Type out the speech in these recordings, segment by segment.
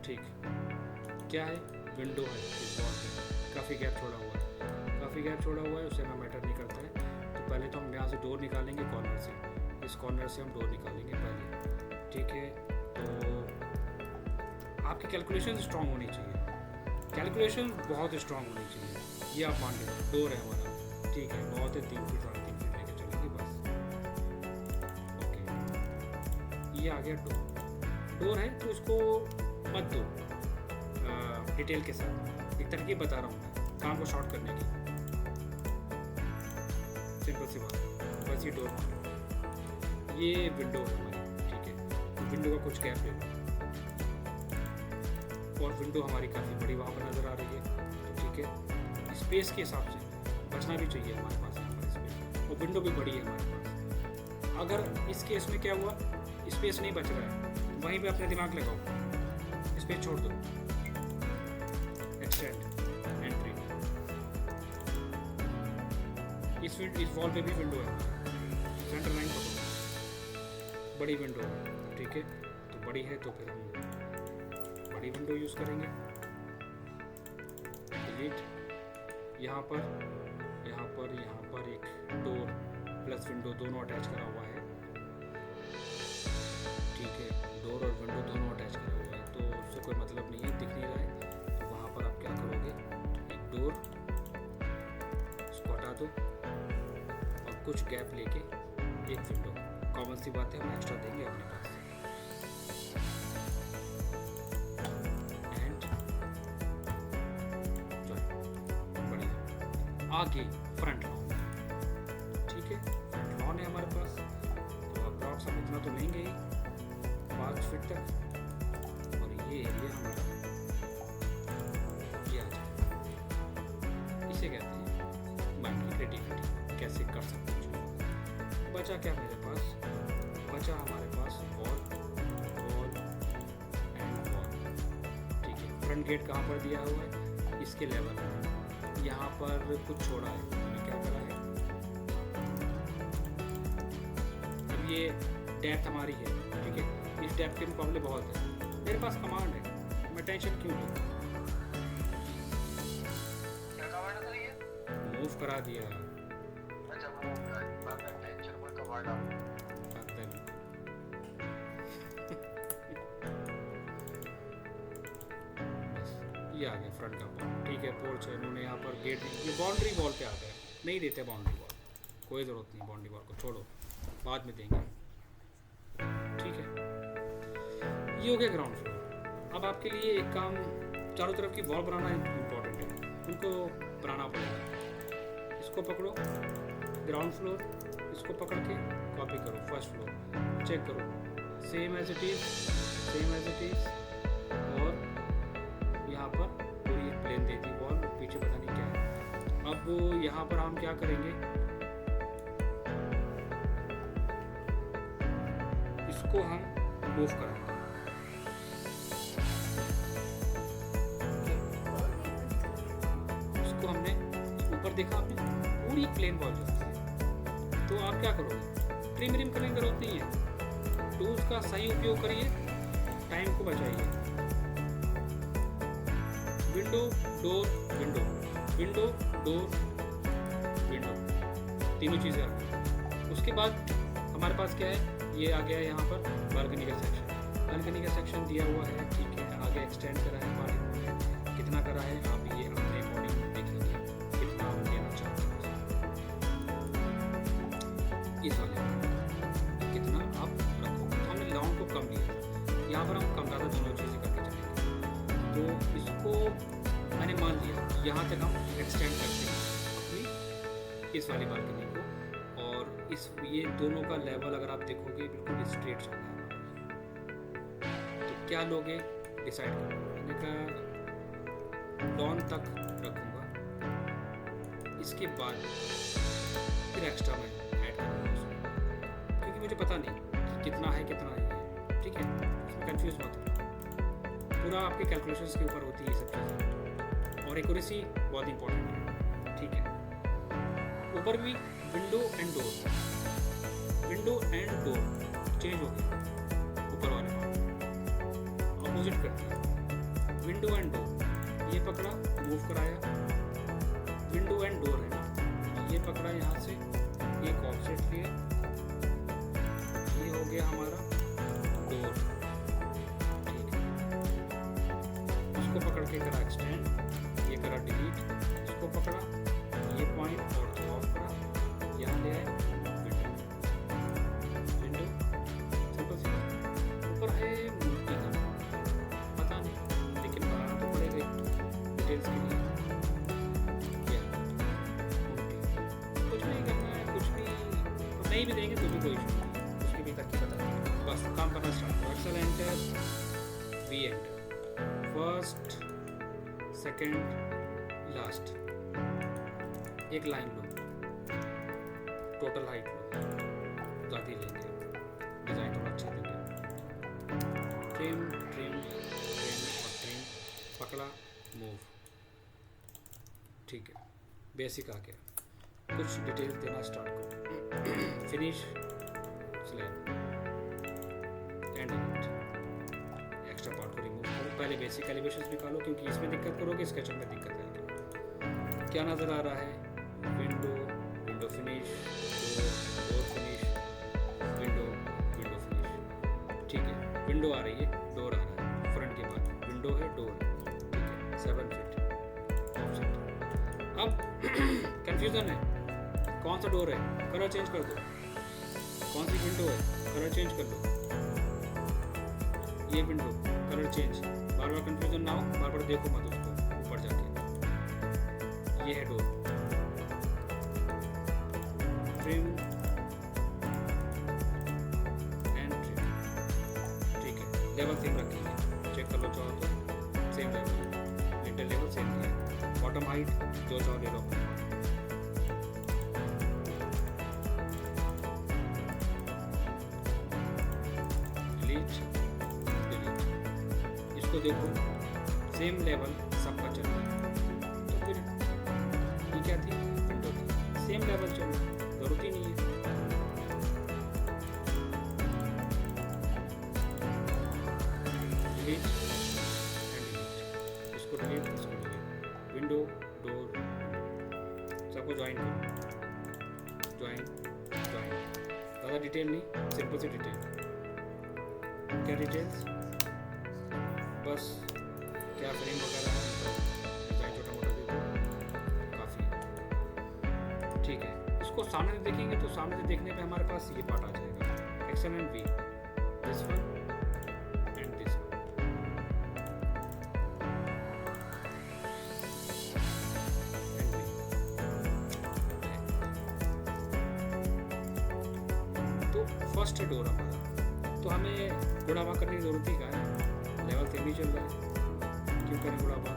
ठीक, क्या है, विंडो है इस वॉल पे, काफ़ी गैप छोड़ा हुआ है, काफ़ी गैप छोड़ा हुआ है, उससे ना मैटर नहीं करता है। तो पहले तो हम यहाँ से डोर निकालेंगे कॉर्नर से, इस कॉर्नर से हम डोर निकालेंगे पहले, ठीक है। तो आपकी कैलकुलेशन स्ट्रांग होनी चाहिए, कैलकुलेशन बहुत स्ट्रांग होनी चाहिए। ये आप मान लीजिए डोर है हमारा, ठीक है, बहुत है 3 फीट 3.5 फीट लेके चलेंगे बस। ओके, ये आ गया डोर। डोर है तो उसको मत दो डिटेल के साथ, एक तरकीब बता रहा हूँ मैं काम को शॉर्ट करने की, सिंपल सी बात, बस ये डोर मान लो, ये विंडो है हमारी, ठीक है। तो विंडो का कुछ गैप है और विंडो हमारी काफ़ी बड़ी वहाँ पर नज़र आ रही है, तो ठीक है। स्पेस के हिसाब से बचना भी चाहिए हमारे पास यहाँ पर स्पेस, और विंडो भी बड़ी है हमारे पास। अगर इस केस में क्या हुआ, स्पेस नहीं बच रहा है, वहीं पे अपने दिमाग लगाओ, स्पेस छोड़ दो, एक्सटेंड एंट्री, इस वॉल पे भी विंडो है, सेंटर लाइन पकड़ो, बड़ी विंडो है, ठीक है। तो बड़ी है तो फिर हम बड़ी विंडो यूज़ करेंगे। डिलीट, यहाँ पर एक डोर प्लस विंडो दोनों अटैच करा हुआ है, ठीक है। डोर और विंडो दोनों अटैच करा हुआ है, तो उससे कोई मतलब नहीं है, दिख नहीं रहा है। तो वहाँ पर आप क्या करोगे, एक डोर इसको हटा दो और कुछ गैप लेके एक विंडो, कॉमन सी बात है, हम एक्स्ट्रा देंगे अपने पास। आगे फ्रंट लॉन, ठीक है, फ्रंट लॉन है हमारे पास, तो अप्रॉक्स हम इतना तो लेंगे ही 5 फीट तक, और ये एरिया हमारा ये आ जाए, इसे कहते हैं माइंड की क्रिएटिविटी, कैसे कर सकते हैं। बचा क्या मेरे पास, बचा हमारे पास वॉल एंड वॉल, ठीक है। फ्रंट गेट कहाँ पर दिया हुआ है, इसके लेवल पर, यहाँ पर कुछ छोड़ा है, हमने क्या करा है, अब ये डेप्थ हमारी है, ठीक है, इस डेप्थ के मुकाबले बहुत है, मेरे पास कमांड है, मैं टेंशन क्यों लूँ, क्या कमांड था ये? मूव करा दिया। अच्छा मैं टेंशन कोई कमांड आ ये आ गया फ्रंट का वॉल, ठीक है। पोर्च है, इन्होंने यहाँ पर गेट, ये बाउंड्री वॉल पे आ गया, नहीं देते बाउंड्री वॉल, कोई ज़रूरत नहीं, बाउंड्री वॉल को छोड़ो, बाद में देंगे, ठीक है। ये हो गया ग्राउंड फ्लोर। अब आपके लिए एक काम, चारों तरफ की वॉल बनाना इम्पोर्टेंट है, उनको बनाना पड़ेगा। इसको पकड़ो, ग्राउंड फ्लोर, इसको पकड़ के कॉपी करो, फर्स्ट फ्लोर चेक करो, same as it is, same as it is, और यहाँ पर पूरी प्लेन दे दी वॉल, पीछे पता नहीं क्या है। अब यहाँ पर हम क्या करेंगे, इसको हम मूव कराएंगे, इसको हमने ऊपर देखा, आपने पूरी प्लेन वॉल जाती है। तो आप क्या करोगे, ट्रिम रिम करने की जरूरत नहीं है, टूल्स का सही उपयोग करिए, टाइम को बचाइए। Window door window, window door window, तीनों चीज़ें आ गई। उसके बाद हमारे पास क्या है, ये आ गया है यहाँ पर बालकनी का सेक्शन, बालकनी का सेक्शन दिया हुआ है, ठीक है। आगे एक्सटेंड करा है हमारे में, कितना करा है आप ये अपने अकॉर्डिंग देखेंगे, कितना हम देना चाहते हैं इस वाले में, कितना आप रखोगे। तो हमने लॉन्ग को कम लिया, यहाँ पर हम कम ज़्यादा दोनों चीज़ें करके चलेंगे। तो इसको मैंने मान लिया, यहाँ तक हम एक्सटेंड करते हैं अपनी इस वाली बालकनी को, और इस ये दोनों का लेवल अगर आप देखोगे बिल्कुल स्ट्रेट चल रहा है हमारा। तो क्या लोगे, डिसाइड करो। मैंने कहा लॉन तक रखूँगा, इसके बाद फिर एक्स्ट्रा मैं ऐड करूँगा उसमें, क्योंकि मुझे पता नहीं कि कितना है कितना नहीं है, ठीक है। इसमें कन्फ्यूज़ मत हो, पूरा आपके कैलकुलेशंस के ऊपर होती है ये सब चीज़ें, और एक्यूरेसी बहुत इंपॉर्टेंट है, ठीक है। ऊपर भी विंडो एंड डोर चेंज हो गया, ऊपर वाले अपोजिट करती है, विंडो एंड डोर, ये पकड़ा मूव कराया, विंडो एंड डोर है ना, ये पकड़ा यहाँ से, एक ऑफसेट लिया, ये हो गया हमारा डोर, ठीक है। इसको पकड़ के करा एक्सटेंड, ये करा डिलीट, इसको पकड़ा, ये पॉइंट और तो ऑफ करा, यहाँ ले आए विंडो, सिंपल सी ऊपर है मूर्ति का, पता नहीं लेकिन बनाना तो पड़ेगा डिटेल्स के लिए। कुछ नहीं करना है, कुछ भी नहीं भी देंगे तो भी कोई इशू नहीं, उसके भी करके बता देंगे, बस काम करना स्टार्ट करो। Excel enter, V enter, first second last, एक लाइन लो, टोटल हाइट लो, ज़्यादा ही लेंगे, डिज़ाइन थोड़ा अच्छा देंगे, ट्रिम ट्रिम ट्रिम और ट्रिम, पकड़ा मूव, ठीक है। बेसिक आ गया, कुछ डिटेल्स देना स्टार्ट करो, finish slab and element, extra part को रिमूव करो, पहले बेसिक एलिवेशंस निकालो क्योंकि इसमें दिक्कत करोगे स्केचअप में दिक्कत आएगी। क्या नज़र आ रहा है, window, window finish, door finish, window, window finish, ठीक है। विंडो आ रही है, डोर आ रहा है, फ्रंट के बाद विंडो है, डोर, ठीक है, 7 फीट ऑफसेट। अब कंफ्यूजन है, कौन सा डोर है, कलर चेंज कर दो, कौन सी विंडो है, कलर चेंज कर दो, ये विंडो कलर चेंज, बार बार कंफ्यूजन ना हो, बार बार देखो मत उसको ऊपर जाके, ये है डोर, ट्रिम एंड ट्रिम, ठीक है। लेवल सेम रखेंगे, चेक कर लो चाहो तो, same level, little level same किया, बॉटम हाइट जो चाहो ले लो, डिलीट डिलीट, इसको देखो सेम लेवल सबका चल रहा है, तो फिर ये क्या थी, विंडो थी, सेम लेवल चल रहा है, जरूरत ही नहीं है। डिलीट एंड डिलीट, इसको डिलीट, इसको डिलीट, विंडो डोर, सबको ज्वाइन करो, ज्वाइन ज्वाइन, ज़्यादा डिटेल नहीं, सिंपल सी डिटेल। क्या डिटेल्स, बस क्या फ्रेम वगैरह है, डिज़ाइन छोटा मोटा दे दो, काफ़ी है, ठीक है। इसको सामने से देखेंगे तो सामने से देखने पे हमारे पास ये पार्ट आ जाएगा, excel and V, this one and this one, and V. तो फर्स्ट डोर हमारा, तो हमें गुड़ावा करने की जरूरत ही क्या है, लेवल सेम ही चल रहा है, क्यों करें गुड़ावा,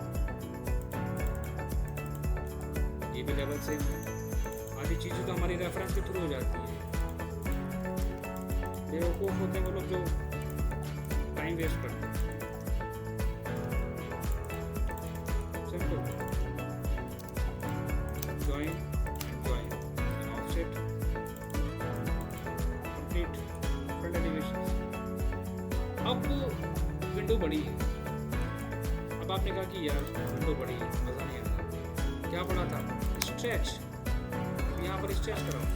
ये भी लेवल सेम है, आधी चीज़ें तो हमारी रेफरेंस के थ्रू हो जाती है, बेवकूफ़ होते हैं वो लोग जो टाइम वेस्ट करते हैं, simple join join offset complete front elevation. अब विंडो बड़ी है, अब आपने कहा कि यार विंडो बड़ी है, मज़ा नहीं आ रहा, क्या पड़ा था, स्ट्रेच, यहाँ पर स्ट्रेच कराओ,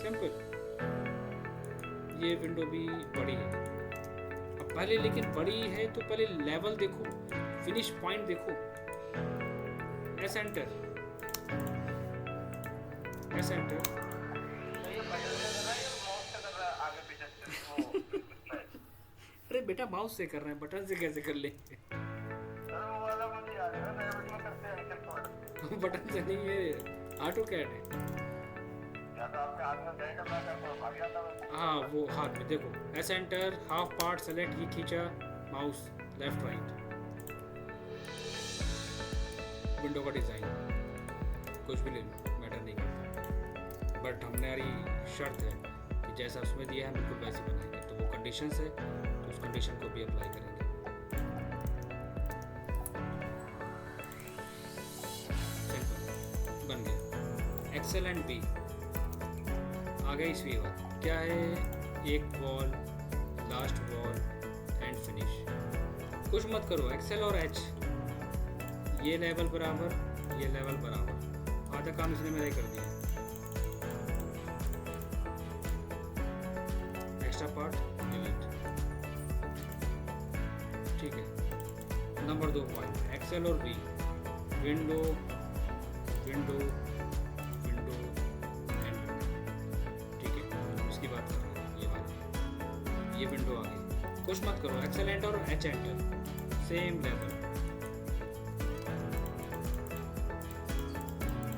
सिंपल, ये विंडो भी बड़ी है। अब पहले लेकिन बड़ी है तो पहले लेवल देखो, फिनिश पॉइंट देखो, एस एंटर, एस एंटर, अरे बेटा माउस से कर रहे हैं, बटन से कैसे कर लेंगे, बटन से नहीं, ये ऑटो कैड है, हाँ वो हाथ में देखो, S enter, half part select, ये खींचा, माउस लेफ्ट राइट, विंडो का डिज़ाइन कुछ भी ले लो, मैटर नहीं करता, बट हमारी शर्त है कि जैसा उसमें दिया है बिल्कुल वैसे बनाएंगे, तो वो कंडीशंस है तो उस कंडीशन को भी अप्लाई करेंगे। सिंपल बन गया, एक्सेल एंड बी आ गई इस वी बात, क्या है, एक wall, last wall and finish, कुछ मत करो, एक्सेल और एच, ये लेवल बराबर, ये लेवल बराबर, आधा काम इसने मेरा ही कर दिया। एक्स्ट्रा पार्ट डिलीट, ठीक है। नंबर 2 पॉइंट, एक्सेल और V, window window window and, ठीक है। उसकी बात कर रहे हैं, ये वाला, ये विंडो आ गई। कुछ मत करो, एक्सेल एंटर और H enter, same level.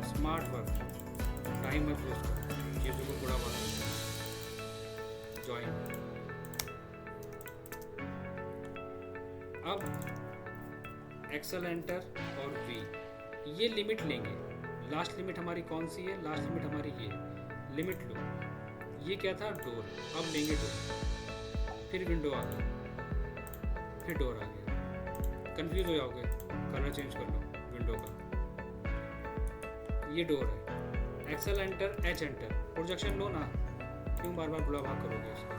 Smart work, time मत वेस्ट करो, चीज़ों को थोड़ा बहुत ज्वाइन। अब एक्सेल एंटर और वी, ये लिमिट लेंगे। लास्ट लिमिट हमारी कौन सी है? लास्ट लिमिट हमारी ये लिमिट लो। ये क्या था? डोर, अब लेंगे डोर, फिर विंडो आ गया, फिर डोर आ गया। कंफ्यूज हो जाओगे, कलर चेंज कर लो विंडो का। ये डोर है, Excel enter H enter, projection लो ना, क्यों बार बार बुला भाग करोगे उसका?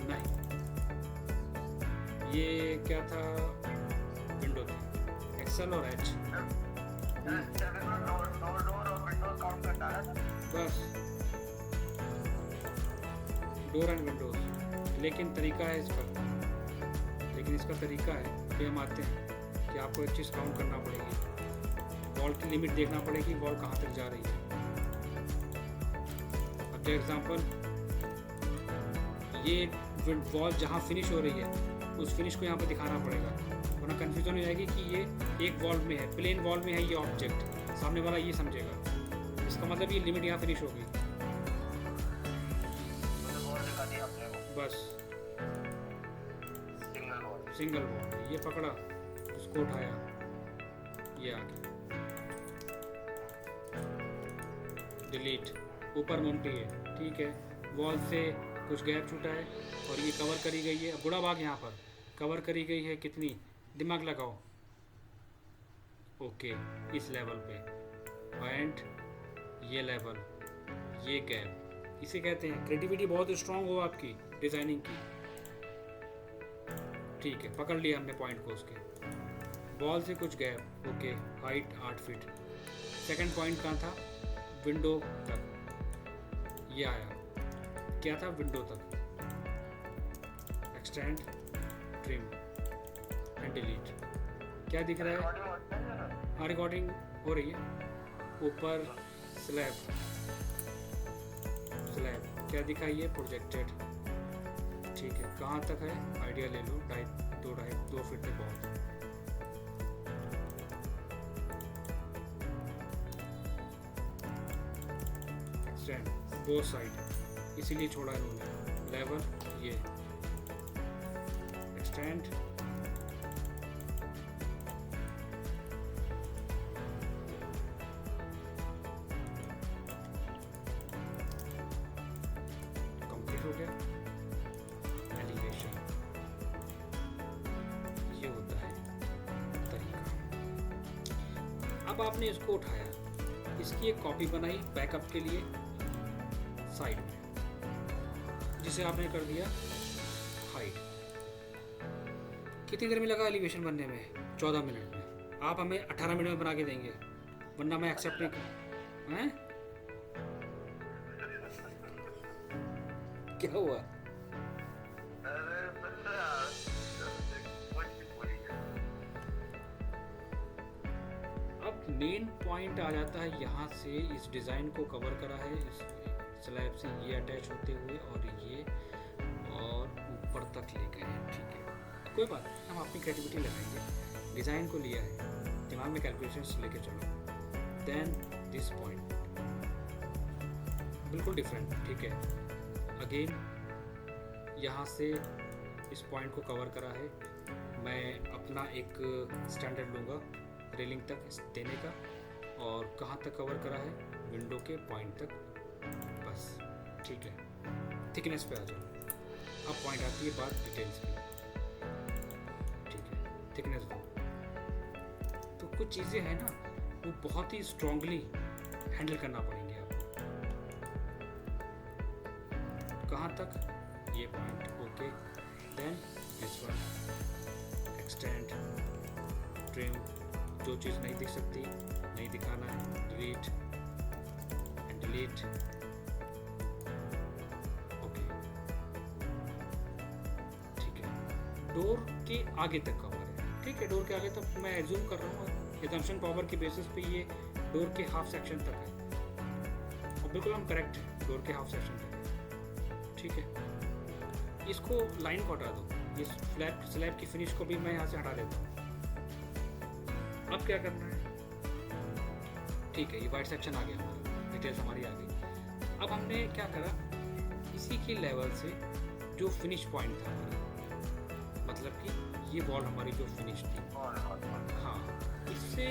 नहीं, ये क्या था? विंडो थी, एक्सेल और एच, बस डोर एंड विंडोज। लेकिन तरीका है इसका, लेकिन इसका तरीका है कि हम आते हैं कि आपको एक चीज़ काउंट करना पड़ेगी, वॉल की लिमिट देखना पड़ेगी, वॉल कहाँ तक जा रही है। अब एग्जांपल, ये वॉल जहाँ फिनिश हो रही है उस फिनिश को यहाँ पर दिखाना पड़ेगा, वरना कन्फ्यूजन हो जाएगी कि ये एक वॉल में है, प्लेन वॉल में है ये ऑब्जेक्ट, सामने वाला ये समझेगा इसका मतलब ये लिमिट यहाँ फिनिश होगी। बस सिंगल वॉल, ये पकड़ा, उसको उठाया, ये आ गया, डिलीट, ऊपर मोमटी है, ठीक है। वॉल से कुछ गैप छूटा है और ये कवर करी गई है, बुरा भाग यहाँ पर कवर करी गई है, कितनी? दिमाग लगाओ, ओके, इस लेवल पे, एंड ये लेवल, ये गैप, इसे कहते हैं क्रिएटिविटी बहुत स्ट्रांग हो आपकी डिज़ाइनिंग की, ठीक है। पकड़ लिया हमने पॉइंट को उसके, वॉल से कुछ gap, okay, height 8 feet. Second point कहाँ था? विंडो तक, ये आया, क्या था? विंडो तक, एक्सटेंड, ट्रिम एंड डिलीट। क्या दिख रहा है? हाँ, रिकॉर्डिंग हो रही है। ऊपर स्लैब, स्लैब क्या दिखा? ये प्रोजेक्टेड, ठीक है। कहाँ तक है? आइडिया ले लो, 2 फीट तक बहुत है। एक्सटेंड बोथ साइड, इसीलिए छोड़ा इन्होंने, लेवल ये, एक्सटेंड, कंप्लीट हो गया। एलिवेशन, ये होता है तरीका। अब आपने इसको उठाया, इसकी एक कॉपी बनाई बैकअप के लिए साइड में, जिसे आपने कर दिया हाइड। कितनी देर में लगा एलिवेशन बनने में? 14 मिनट में। आप हमें 18 मिनट में बना के देंगे, वरना मैं एक्सेप्ट नहीं कर। हैं? क्या हुआ? अब मेन पॉइंट आ जाता है, यहाँ से इस डिज़ाइन को कवर करा है, इस स्लैब से ये अटैच होते हुए और ये और ऊपर तक ले गए हैं, ठीक है। कोई बात नहीं, हम अपनी क्रिएटिविटी लगाएंगे। डिज़ाइन को लिया है, दिमाग में कैलकुलेशंस लेके चलो। देन दिस पॉइंट बिल्कुल डिफरेंट, ठीक है। अगेन यहाँ से इस पॉइंट को कवर करा है, मैं अपना एक स्टैंडर्ड लूँगा रेलिंग तक देने का, और कहाँ तक कवर करा है? विंडो के पॉइंट तक, बस, ठीक है। थिकनेस पे आ जाओ। अब पॉइंट आती है बात डिटेल्स की, ठीक है। थिकनेस तो कुछ चीज़ें हैं ना, वो बहुत ही स्ट्रांगली हैंडल करना पड़ेंगे आपको। कहाँ तक, ये point, okay. Then this one, extend, trim, जो चीज़ नहीं दिख सकती नहीं दिखाना है, डिलीट एंड डिलीट, ओके, ठीक है। डोर के आगे तक कवर है, ठीक है, डोर के आगे तक मैं एज्यूम कर रहा हूँ एजम्पशन पावर के बेसिस पे ये डोर के हाफ सेक्शन तक है, और बिल्कुल हम करेक्ट है, डोर के हाफ सेक्शन तक है, ठीक है। इसको लाइन को हटा दो, ये स्लैब की फिनिश को भी मैं यहाँ से हटा देता हूँ। अब क्या करना है, ठीक है, ये वाइट सेक्शन आ गया हमारा, डिटेल्स हमारी आ गई। अब हमने क्या करा, इसी के लेवल से जो फिनिश पॉइंट था हमारा, मतलब कि ये वॉल हमारी जो फिनिश थी, हाँ, इससे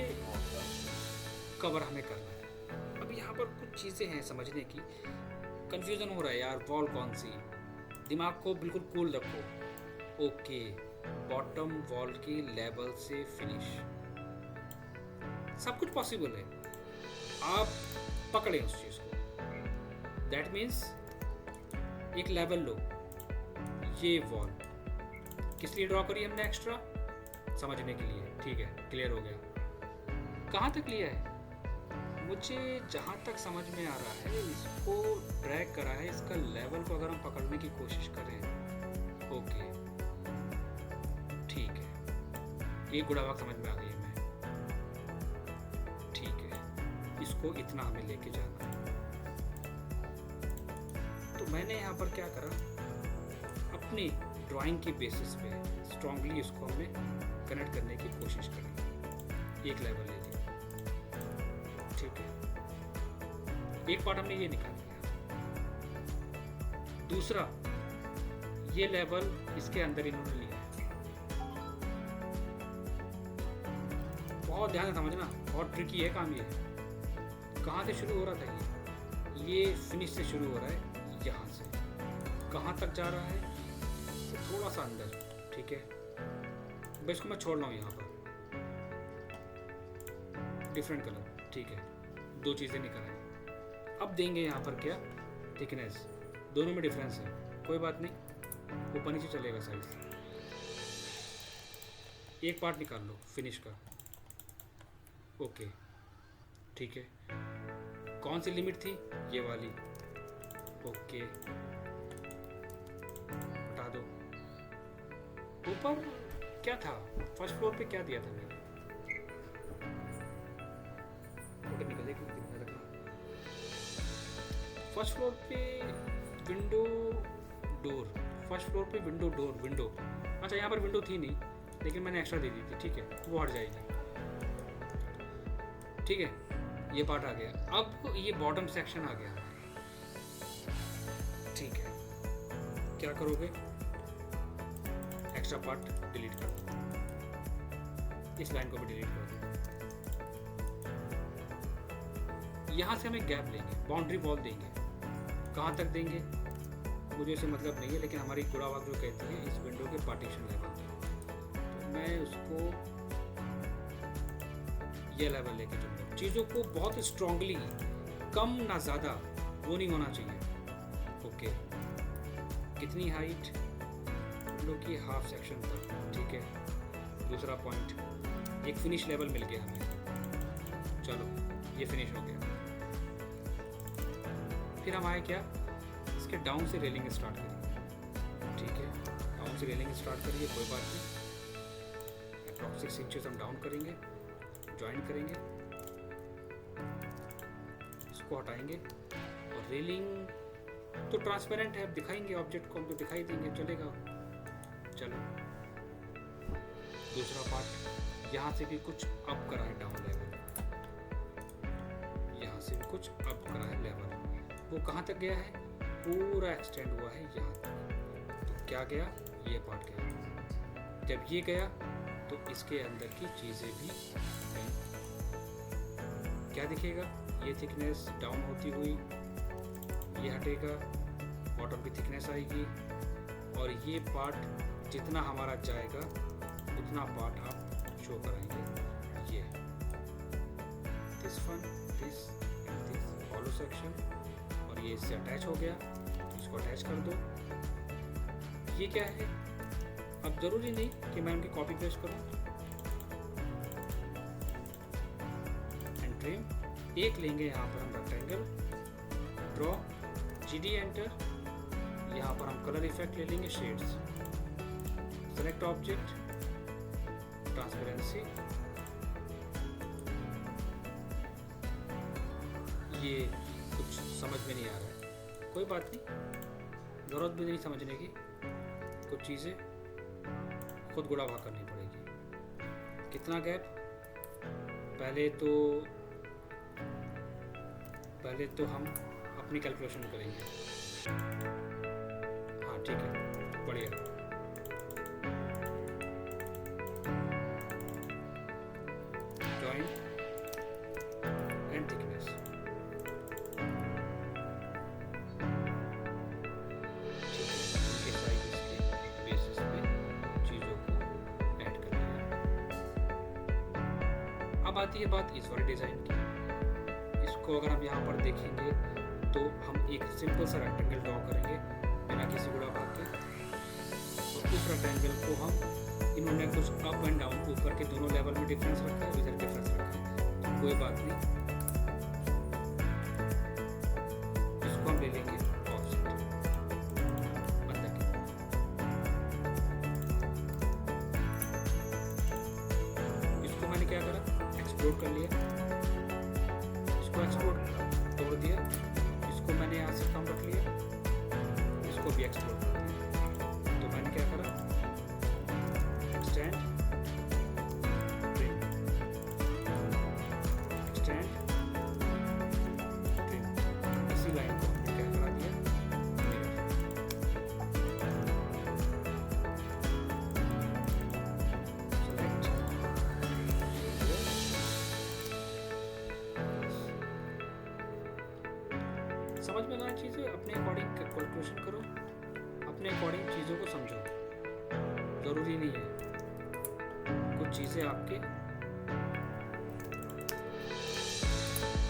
कवर हमें करना है। अब यहाँ पर कुछ चीज़ें हैं समझने की, कंफ्यूजन हो रहा है यार, वॉल कौन सी, दिमाग को बिल्कुल कूल रखो। ओके, बॉटम वॉल के लेवल से फिनिश, सब कुछ पॉसिबल है, आप पकड़े उस चीज़ को। दैट मीन्स एक लेवल लो, ये वॉल किस लिए ड्रॉ करी हमने, एक्स्ट्रा समझने के लिए, ठीक है, क्लियर हो गया। कहाँ तक लिया है, मुझे जहाँ तक समझ में आ रहा है, इसको ड्रैग करा है, इसका लेवल को अगर हम पकड़ने की कोशिश करें, ओके, ठीक है, ये गुड़ा वाक समझ में आ गई है, ठीक है, इसको इतना हमें लेके जाना है। तो मैंने यहाँ पर क्या करा, अपनी ड्राइंग की बेसिस पे स्ट्रांगली इसको हमें कनेक्ट करने की कोशिश करें। एक लेवल ले लिया, ठीक है, एक पार्ट हमने ये निकाल लिया, दूसरा ये लेवल इसके अंदर इन्होंने लिया है। बहुत ध्यान से समझना, बहुत ट्रिकी है काम ये। कहाँ से शुरू हो रहा था ये फिनिश से शुरू हो रहा है, यहाँ से कहाँ तक जा रहा है, थोड़ा सा अंदर, ठीक है, बस इसको मैं छोड़ रहा हूँ यहाँ पर, डिफरेंट कलर, ठीक है, दो चीज़ें निकालें। अब देंगे यहाँ पर क्या, थिकनेस, दोनों में डिफरेंस है, कोई बात नहीं, ऊपर नीचे चलेगा साइज। एक पार्ट निकाल लो फिनिश का, ओके, ठीक है, कौन सी लिमिट थी, ये वाली, ओके, हटा दो। ऊपर क्या था, फर्स्ट फ्लोर पे क्या दिया था मैंने, फोटो निकल जाएगी, रखना। फर्स्ट फ्लोर पे विंडो डोर, फर्स्ट फ्लोर पे विंडो डोर, विंडो, अच्छा यहाँ पर विंडो थी नहीं, लेकिन मैंने एक्स्ट्रा दे दी थी, ठीक है, वो हट जाएगी, ठीक है, ये पार्ट आ गया। अब ये बॉटम सेक्शन आ गया, ठीक है, क्या करोगे, एक्स्ट्रा पार्ट डिलीट कर दो, इस लाइन को भी डिलीट कर दो। यहाँ से हमें गैप लेंगे, बाउंड्री वॉल देंगे, कहाँ तक देंगे मुझे इससे मतलब नहीं है, लेकिन हमारी गुड़ावाक जो कहती है इस विंडो के पार्टीशन लेवल पे, तो मैं उसको ये लेवल लेके चलूँगा। चीज़ों को बहुत स्ट्रांगली, कम ना ज़्यादा, वो नहीं होना चाहिए, ओके। कितनी हाइट, विंडो की हाफ सेक्शन तक, ठीक है। दूसरा पॉइंट, एक फिनिश लेवल मिल गया हमें, चलो ये फिनिश हो गया। फिर हम आए क्या, इसके डाउन से रेलिंग स्टार्ट करिए, ठीक है, डाउन से रेलिंग स्टार्ट करिए, कोई बात नहीं, अप्रॉक्स 6 इंचेस हम डाउन करेंगे, ज्वाइन करेंगे, इसको हटाएंगे, और रेलिंग तो ट्रांसपेरेंट है, दिखाएंगे ऑब्जेक्ट को, हम तो दिखाई देंगे, चलेगा, चलो। दूसरा पार्ट, यहाँ से भी कुछ अप करा है डाउन लेवल, यहाँ से भी कुछ अप करा है लेवल, वो कहाँ तक गया है, पूरा एक्सटेंड हुआ है यहाँ तक, तो क्या गया, ये पार्ट गया। जब ये गया तो इसके अंदर की चीज़ें भी गई, क्या दिखेगा, ये थिकनेस डाउन होती हुई ये हटेगा, बॉटम की थिकनेस आएगी, और ये पार्ट जितना हमारा जाएगा उतना पार्ट आप शो कराएंगे, ये this one, this hollow section, और ये इससे अटैच हो गया, इसको इसको अटैच कर दो। ये क्या है, अब ज़रूरी नहीं कि मैं उनकी कॉपी पेस्ट करूँ। एंड ट्रिम, एक लेंगे यहाँ पर हम रेक्टेंगल, ड्रॉ, GD एंटर, यहाँ पर हम कलर इफेक्ट ले लेंगे, शेड्स, सेलेक्ट ऑब्जेक्ट, ट्रांसपेरेंसी, ये कुछ समझ में नहीं आ रहा है, कोई बात नहीं, ज़रूरत भी नहीं समझने की, कुछ चीज़ें खुद गुड़ा भाग करनी पड़ेगी। कितना गैप, पहले तो हम अपनी कैलकुलेशन करेंगे। हाँ ठीक है, बढ़िया। जॉइंट एंड थिकनेस, ठीक है, इनके साइज इसके बेसिस पे चीज़ों को ऐड कर लिया। अब आती है बात इस वाले डिज़ाइन की। इसको अगर हम यहाँ पर देखेंगे तो हम एक सिंपल सा रेक्टेंगल ड्रॉ करेंगे बिना किसी गुणा भाग के, और उस रेक्टेंगल को हम, इन्होंने कुछ अप एंड डाउन ऊपर के दोनों लेवल में डिफरेंस रखा है, इधर डिफरेंस रखा है, तो कोई बात नहीं, इसको हम ले लेंगे ऑफसेट अंदर की। इसको मैंने क्या करा, एक्सपोर्ट कर लिया, इसको एक्सपोर्ट तोड़ दिया, इसको मैंने यहाँ से कम रख लिया, इसको भी एक्सपोर्ट कर दिया। तो मैंने क्या करा, एक्सटेंड, ट्रिम, एक्सटेंड, ट्रिम, इसी लाइन को हमने क्या करा दिया, मिरर। सेलेक्ट, समझ में ना चीज़ें, अपने अकॉर्डिंग कैलकुलेशन करो, अपने अकॉर्डिंग चीज़ों को समझो। ज़रूरी नहीं है, कुछ चीज़ें आपके,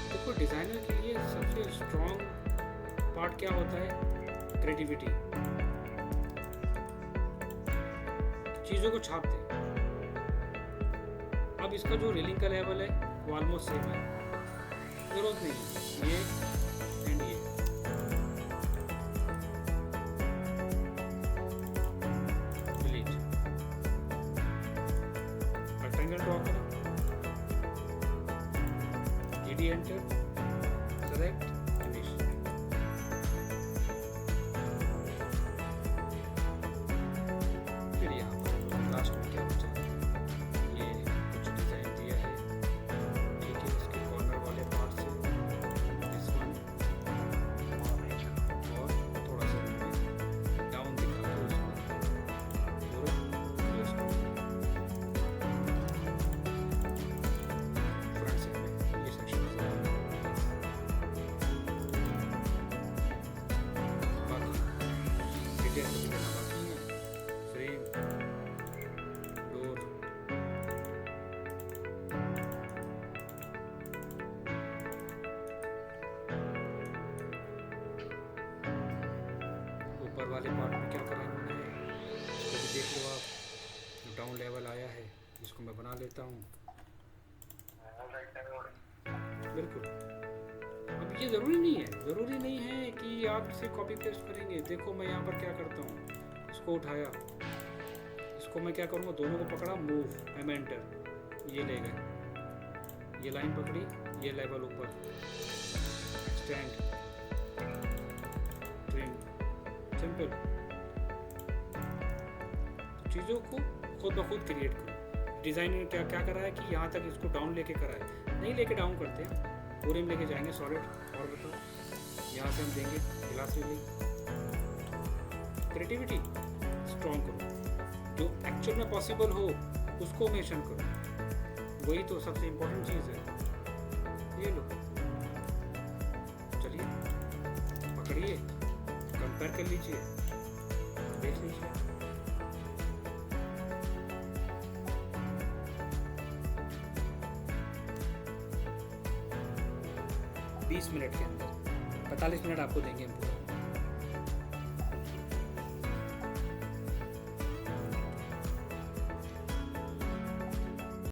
देखो डिज़ाइनर के लिए सबसे स्ट्रॉन्ग पार्ट क्या होता है, क्रिएटिविटी। चीज़ों को छाप दे। अब इसका जो रेलिंग का लेवल है वो ऑलमोस्ट सेम है, जरूरत नहीं है ये एंड ये। डिलीट, रेक्टेंगल ड्रॉ करो, GD एंटर, सेलेक्ट, फिनिश। फिर यहाँ पर लास्ट में क्या बचा, ये कुछ डिज़ाइन दिया है, ठीक है, इसके कॉर्नर वाले पार्ट से दिस वन और थोड़ा सा डाउन दिखा दो, उसको पूरा क्लोज कर फ्रंट से हमें ये सेक्शन नजर आ रहा है। बाकी डिटेल्स अभी देना बाकी है, फ्रेम, डोर, ऊपर वाले पार्ट में क्या करा इन्होंने, इसको भी देख लो आप, जो डाउन लेवल आया है इसको मैं बना लेता हूँ। बिल्कुल, अब ये ज़रूरी नहीं है कि आप इसे कॉपी पेस्ट करेंगे। देखो मैं यहाँ पर क्या करता हूँ, इसको उठाया, इसको मैं क्या करूँगा, दोनों को पकड़ा, मूव, एम एंटर, ये ले गए, ये लाइन पकड़ी, ये लेवल ऊपर, एक्सटेंड, ट्रिम, सिंपल। चीज़ों को खुद ब खुद क्रिएट करो। डिज़ाइनर ने क्या करा है कि यहाँ तक इसको डाउन लेके करा है, नहीं लेके डाउन करते हैं, पूरे में लेके जाएंगे सॉलिड। और बताओ, यहाँ से हम देंगे ग्लास फिलिंग। क्रिएटिविटी स्ट्रॉन्ग करो, जो एक्चुअल में पॉसिबल हो उसको मेंशन करो, वही तो सबसे इम्पोर्टेंट चीज़ है। ये लो, चलिए पकड़िए, कंपेयर कर लीजिए, देख लीजिए। बीस मिनट के अंदर 45 मिनट आपको देंगे हम पूरा।